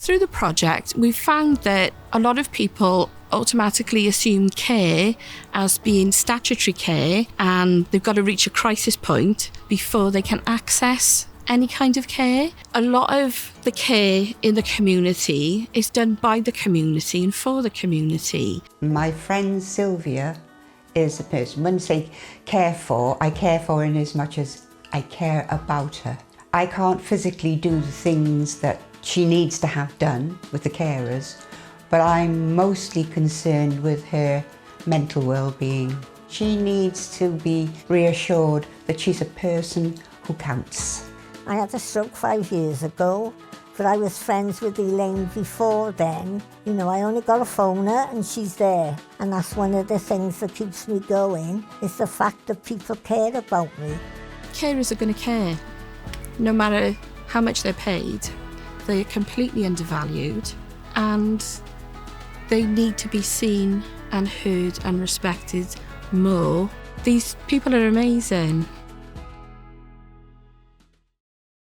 Through the project, we've found that a lot of people automatically assume care as being statutory care, and they've got to reach a crisis point before they can access any kind of care. A lot of the care in the community is done by the community and for the community. My friend Sylvia is a person, when I say care for, I care for in as much as I care about her. I can't physically do the things that she needs to have done with the carers, but I'm mostly concerned with her mental well-being. She needs to be reassured that she's a person who counts. I had a stroke 5 years ago, but I was friends with Elaine before then. You know, I only got to phone her and she's there. And that's one of the things that keeps me going, is the fact that people care about me. Carers are going to care, no matter how much they're paid. They're completely undervalued and they need to be seen and heard and respected more. These people are amazing.